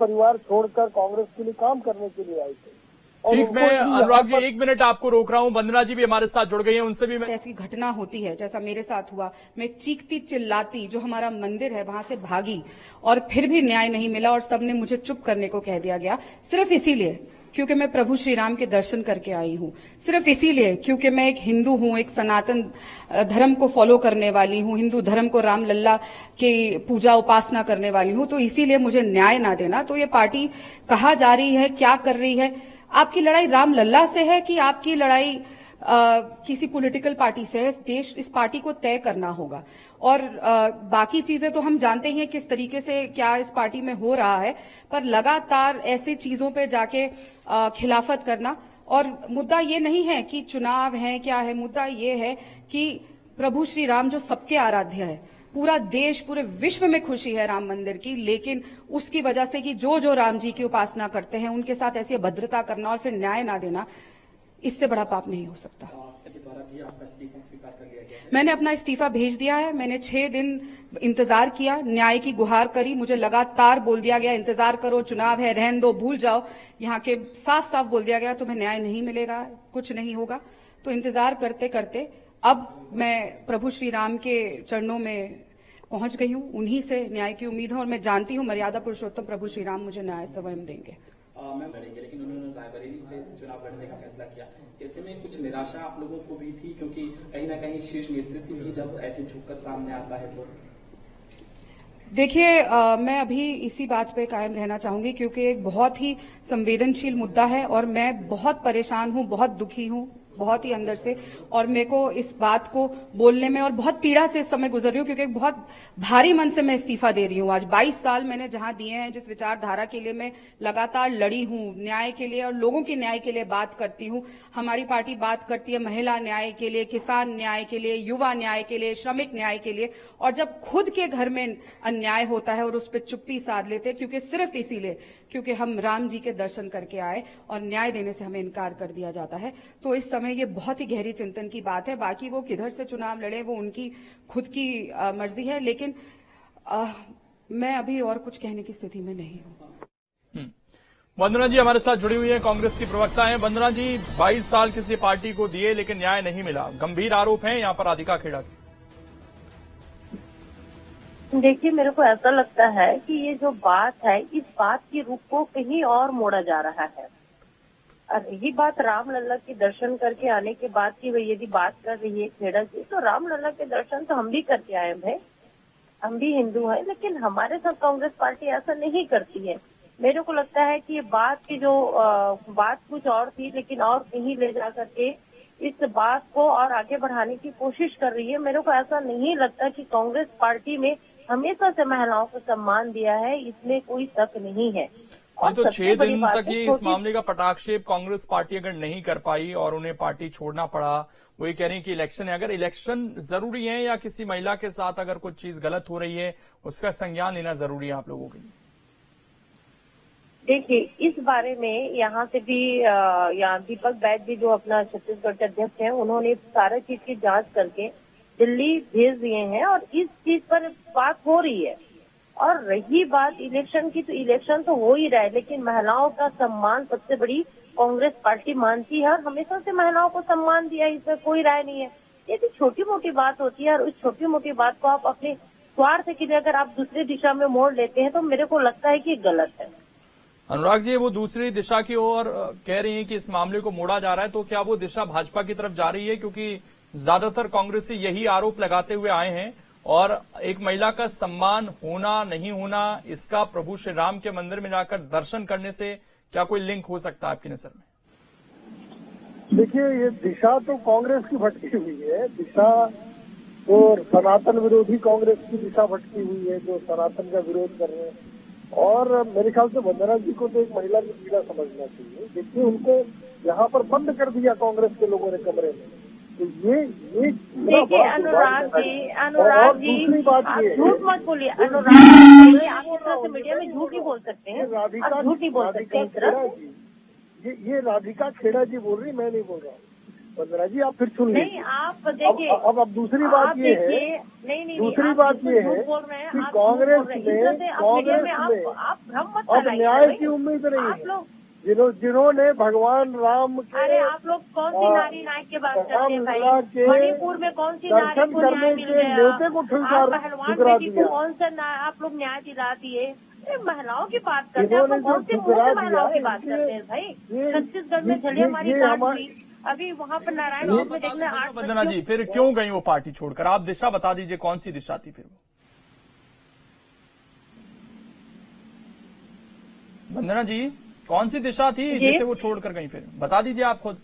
परिवार छोड़कर कांग्रेस के लिए काम करने के लिए आए थे। ठीक, मैं अनुराग जी 1 मिनट आपको रोक रहा हूं। वंदना जी भी हमारे साथ जुड़ गई हैं, उनसे भी मैं ऐसी घटना होती है जैसा मेरे साथ हुआ, मैं चीखती चिल्लाती जो हमारा मंदिर है वहां से भागी और फिर भी न्याय नहीं मिला और सबने मुझे चुप करने को कह दिया गया, सिर्फ इसीलिए क्योंकि मैं प्रभु श्री राम के दर्शन करके आई हूं, सिर्फ इसीलिए क्योंकि मैं एक हिंदू हूं, एक सनातन धर्म को फॉलो करने वाली हूं, हिंदू धर्म को राम लल्ला की पूजा उपासना करने वाली हूं, तो इसीलिए मुझे न्याय ना देना। तो ये पार्टी कहा जा रही है, क्या कर रही है? आपकी लड़ाई राम लल्ला से है कि आपकी लड़ाई किसी पॉलिटिकल पार्टी से है? देश इस पार्टी को तय करना होगा। और बाकी चीजें तो हम जानते ही हैं किस तरीके से क्या इस पार्टी में हो रहा है, पर लगातार ऐसी चीजों पे जाके खिलाफत करना। और मुद्दा ये नहीं है कि चुनाव है क्या है, मुद्दा ये है कि प्रभु श्री राम जो सबके आराध्य है, पूरा देश पूरे विश्व में खुशी है राम मंदिर की, लेकिन उसकी वजह से कि जो जो राम जी की उपासना करते हैं उनके साथ ऐसी अभद्रता करना और फिर न्याय ना देना, इससे बड़ा पाप नहीं हो सकता। मैंने अपना इस्तीफा भेज दिया है। मैंने 6 दिन इंतजार किया, न्याय की गुहार करी, मुझे लगातार बोल दिया गया इंतजार करो, चुनाव है, रहन दो, भूल जाओ। यहाँ के साफ साफ बोल दिया गया तुम्हें न्याय नहीं मिलेगा, कुछ नहीं होगा। तो इंतजार करते करते अब मैं प्रभु श्री राम के चरणों में पहुंच गई हूं, उन्हीं से न्याय की उम्मीद है और मैं जानती हूं मर्यादा पुरुषोत्तम प्रभु श्री राम मुझे न्याय स्वयं देंगे। मैं लड़ेंगे, लेकिन उन्होंने रायबरेली से चुनाव लड़ने का फैसला किया। ऐसे में कुछ निराशा आप लोगों को भी थी, क्योंकि कहीं ना कहीं शीर्ष नेतृत्व भी जब ऐसे झुककर सामने आता है तो देखिए, मैं अभी इसी बात पे कायम रहना चाहूंगी क्योंकि एक बहुत ही संवेदनशील मुद्दा है और मैं बहुत परेशान हूं, बहुत दुखी हूं, बहुत ही अंदर से, और मेरे को इस बात को बोलने में और बहुत पीड़ा से इस समय गुजर रही हूं क्योंकि एक बहुत भारी मन से मैं इस्तीफा दे रही हूं। आज 22 साल मैंने जहां दिए हैं, जिस विचारधारा के लिए मैं लगातार लड़ी हूं, न्याय के लिए और लोगों के न्याय के लिए बात करती हूं। हमारी पार्टी बात करती है महिला न्याय के लिए, किसान न्याय के लिए, युवा न्याय के लिए, श्रमिक न्याय के लिए, और जब खुद के घर में अन्याय होता है और उस पर चुप्पी साध लेते, क्योंकि सिर्फ इसीलिए क्योंकि हम राम जी के दर्शन करके आए और न्याय देने से हमें इनकार कर दिया जाता है, तो इस समय ये बहुत ही गहरी चिंतन की बात है। बाकी वो किधर से चुनाव लड़े वो उनकी खुद की मर्जी है, लेकिन मैं अभी और कुछ कहने की स्थिति में नहीं हूं। वंदना जी हमारे साथ जुड़ी हुई है, कांग्रेस की प्रवक्ता हैं। वंदना जी, 22 साल किसी पार्टी को दिए लेकिन न्याय नहीं मिला, गंभीर आरोप है यहाँ पर राधिका खेड़ा के। देखिए, मेरे को ऐसा लगता है कि ये जो बात है, इस बात की रुख को कहीं और मोड़ा जा रहा है। और यही बात राम लल्ला के दर्शन करके आने के बाद की वही यदि बात कर रही है खेड़ा जी, तो राम लल्ला के दर्शन तो हम भी करके आए भाई, हम भी हिंदू हैं, लेकिन हमारे साथ कांग्रेस पार्टी ऐसा नहीं करती है। मेरे को लगता है कि ये बात की जो बात कुछ और थी, लेकिन और कहीं ले जा करके इस बात को और आगे बढ़ाने की कोशिश कर रही है। मेरे को ऐसा नहीं लगता कि कांग्रेस पार्टी में हमेशा से महिलाओं को सम्मान दिया है, इसमें कोई शक नहीं है। और तो 6 दिन तक ये इस मामले का पटाक्षेप कांग्रेस पार्टी अगर नहीं कर पाई और उन्हें पार्टी छोड़ना पड़ा, वो ये कह रही है कि इलेक्शन है, अगर इलेक्शन जरूरी है या किसी महिला के साथ अगर कुछ चीज गलत हो रही है उसका संज्ञान लेना जरूरी है आप लोगों के लिए? देखिए, इस बारे में यहाँ से भी यहाँ दीपक बैद जी जो अपना छत्तीसगढ़ के अध्यक्ष हैं, उन्होंने सारा चीज की जांच करके दिल्ली भेज दिए हैं और इस चीज पर बात हो रही है। और रही बात इलेक्शन की, तो इलेक्शन तो हो ही रहा है, लेकिन महिलाओं का सम्मान सबसे बड़ी कांग्रेस पार्टी मानती है और हमेशा से महिलाओं को सम्मान दिया है, इसमें कोई राय नहीं है। ये तो छोटी मोटी बात होती है और उस छोटी मोटी बात को आप अपने स्वार्थ के लिए अगर आप दूसरी दिशा में मोड़ लेते हैं तो मेरे को लगता है कि गलत है। अनुराग जी, वो दूसरी दिशा की ओर कह रही हैं कि इस मामले को मोड़ा जा रहा है, तो क्या वो दिशा भाजपा की तरफ जा रही है? क्योंकि ज्यादातर कांग्रेसी यही आरोप लगाते हुए आए हैं और एक महिला का सम्मान होना नहीं होना, इसका प्रभु श्री राम के मंदिर में जाकर दर्शन करने से क्या कोई लिंक हो सकता है आपकी नजर में? देखिए, ये दिशा तो कांग्रेस की भटकी हुई है, दिशा और सनातन विरोधी कांग्रेस की दिशा भटकी हुई है, जो सनातन का विरोध कर रहे हैं। और मेरे ख्याल से वंदना जी को तो एक महिला की पीड़ा समझना चाहिए। देखिए, उनको यहाँ पर बंद कर दिया कांग्रेस के लोगों ने कमरे में, तो ये देखिए अनुराग जी दूसरी बात ये झूठ मत बोलिए। अनुराग जी, आप इस तरह से मीडिया में झूठ नहीं बोल सकते हैं, आप झूठ नहीं बोल सकते हैं। ये राधिका खेड़ा जी बोल रही, मैं नहीं बोल रहा हूँ। वंदना जी आप फिर सुन नहीं, लीजिए। आप देखिए, अब दूसरी बात ये है, नहीं, दूसरी आप बात ये है बोल रहे हैं, कि आप कांग्रेस बोल रहे हैं। में इस तरह से आप भ्रम मत अब फैलाइए न्याय भाई। की उम्मीद नहीं आप है। लोग, जिन्होंने भगवान राम के, अरे आप लोग कौन सी नारी न्याय की बात करते हैं रामलला भाई? के मणिपुर में कौन सी नारी दर्शन को न्याय करने मिल के गया? नेते को आप पहलवान ठुकरा बेटी को दिया। कौन सा आप लोग न्याय दिला दिए? अरे महिलाओं की बात करते हैं, आप इन्होंने लोग कौन जो से मुंह ठुकरा से महिलाओं दिया, की बात करते हैं भाई? ये- छत्तीसगढ़ में ये- झले हमारी ये कांड हमारे- हुई, अभी वहाँ पर तो नारायण आप में बता देखना दीजिए 8 वंदना जी, फिर क्यों गई वो पार्टी छोड़कर? आप दिशा बता दीजिए, कौन सी दिशा थी फिर वो? वंदना जी, कौन सी दिशा थी जिसे वो छोड़कर गई? फिर बता दीजिए आप खुद।